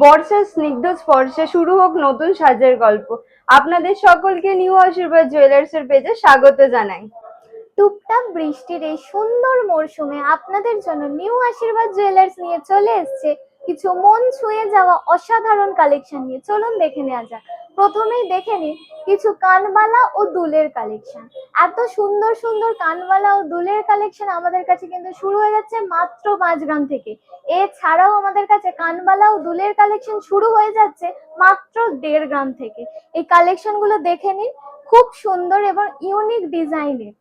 বর্ষার স্নিগ্ধ স্পর্শে শুরু হোক নতুন সাজের গল্প। আপনাদের সকলকে নিউ আশীর্বাদ জুয়েলার্স এর পেজে স্বাগত জানাই। টুপটাপ বৃষ্টির এই সুন্দর মরশুমে আপনাদের জন্য নিউ আশীর্বাদ জুয়েলার্স নিয়ে চলে এসেছে কিছু মন ছুঁয়ে যাওয়া অসাধারণ কালেকশন নিয়ে। চলুন দেখে নেওয়া যাক। প্রথমেই দেখে নিন কিছু কানবালা ও দুলের কালেকশন। এত সুন্দর সুন্দর কানবালা ও দুলের কালেকশন আমাদের কাছে কিন্তু শুরু হয়ে যাচ্ছে মাত্র 5 গ্রাম থেকে। এছাড়াও আমাদের কাছে কানবালা ও দুলের কালেকশন শুরু হয়ে যাচ্ছে মাত্র 1.5 গ্রাম থেকে। এই কালেকশন গুলো দেখে নিন, খুব সুন্দর এবং ইউনিক ডিজাইনের।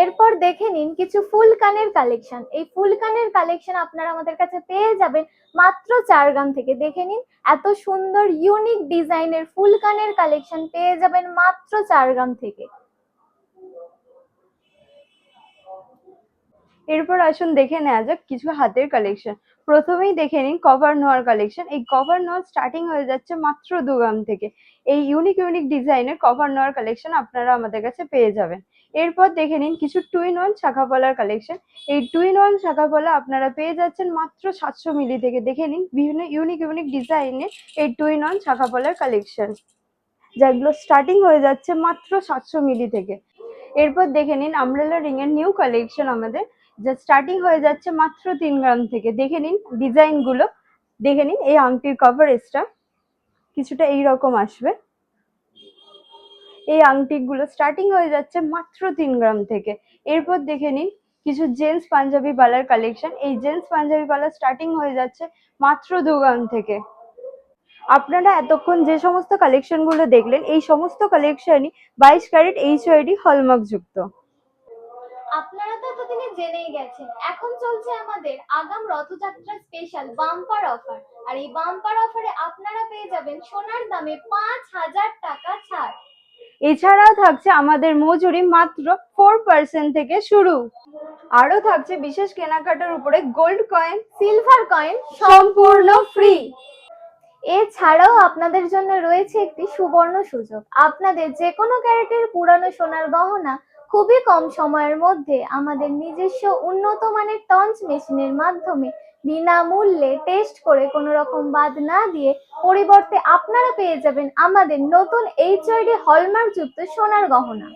এরপর দেখে নিন কিছু ফুল কানের কালেকশন। এই ফুল কানের কালেকশন আপনারা আমাদের কাছে পেয়ে যাবেন মাত্র 4 গ্রাম থেকে। দেখে নিন এত সুন্দর ইউনিক ডিজাইনের ফুল কানের কালেকশন পেয়ে যাবেন মাত্র 4 গ্রাম থেকে। এরপর আসুন দেখে নেওয়া যাক কিছু হাতের কালেকশন। প্রথমেই দেখে নিন কভার নোয়ার কালেকশন। এই কভার নোয়ার স্টার্টিং হয়ে যাচ্ছে মাত্র 2 গ্রাম থেকে। এই ইউনিক ইউনিক ডিজাইনের কভার নোয়ার কালেকশন আপনারা আমাদের কাছে পেয়ে যাবেন। এরপর দেখে নিন কিছু টুইন ওয়ান শাখা পলার কালেকশন। এই টুইন ওয়ান শাখা পলা আপনারা পেয়ে যাচ্ছেন মাত্র 700 মিলি থেকে। দেখে নিন বিভিন্ন ইউনিক ইউনিক ডিজাইনের এই টুইন ওয়ান শাখা পলার কালেকশন, যেগুলো স্টার্টিং হয়ে যাচ্ছে মাত্র 700 মিলি থেকে। এরপর দেখে নিন আমব্রেলা রিং এর নিউ কালেকশন আমাদের, যা স্টার্টিং হয়ে যাচ্ছে মাত্র 3 গ্রাম থেকে। দেখে নিন ডিজাইন গুলো। দেখে নিন এই আংটির কভারেজটা কিছুটা এইরকম আসবে। এই আংটিগুলো স্টার্টিং হয়ে যাচ্ছে মাত্র 3 গ্রাম থেকে। এরপর দেখে নিন কিছু জেন্টস পাঞ্জাবি বালার কালেকশন। এই জেন্টস পাঞ্জাবি বালা স্টার্টিং হয়ে যাচ্ছে মাত্র 2 গ্রাম থেকে। আপনারা এতক্ষণ যে সমস্ত কালেকশন গুলো দেখলেন, এই সমস্ত কালেকশনই 22 ক্যারেট HID হলমার্ক যুক্ত। আপনারা তো এতদিনে জেনেই গেছেন, এখন চলছে আমাদের আগাম রথযাত্রা স্পেশাল বাম্পার অফার। আর এই বাম্পার অফারে আপনারা পেয়ে যাবেন সোনার দামে 5,000 টাকা ছাড়। এছাড়াও থাকছে আমাদের মজুরি মাত্র 4% থেকে শুরু। আরো থাকছে বিশেষ কেনাকাটার উপরে গোল্ড কয়েন, সিলভার কয়েন সম্পূর্ণ ফ্রি। এছাড়াও আপনাদের জন্য রয়েছে একটি সুবর্ণ সুযোগ। আপনাদের যে কোনো ক্যারেটের পুরানো সোনার গহনা খুবই কম সময়ের মধ্যে আমাদের নিজস্ব উন্নত মানের টঞ্চ মেশিনের মাধ্যমে বিনামূল্যে টেস্ট করে কোনো রকম বাদ না দিয়ে পরিবর্তে আপনারা পেয়ে যাবেন আমাদের নতুন HID হলমার্ক যুক্ত সোনার গহনা।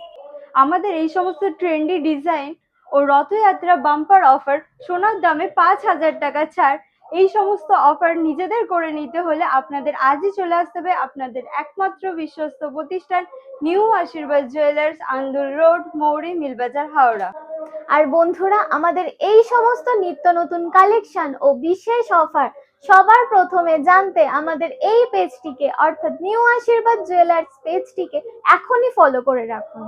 আমাদের এই সমস্ত ট্রেন্ডি ডিজাইন ও রথযাত্রা বাম্পার অফার, সোনার দামে 5,000 টাকা ছাড়, এই সমস্ত অফার নিজেদের করে নিতে হলে আপনাদের আজই চলে আসতে হবে আপনাদের একমাত্র বিশ্বস্ত প্রতিষ্ঠান নিউ আশীর্বাদ জুয়েলার্স, আন্দুল রোড, মৌরি, মিলবাজার, হাওড়া। আর বন্ধুরা, আমাদের এই সমস্ত নিত্য নতুন কালেকশন ও বিশেষ অফার সবার প্রথমে জানতে আমাদের এই পেজটিকে অর্থাৎ নিউ আশীর্বাদ জুয়েলার্স পেজটিকে এখনই ফলো করে রাখুন।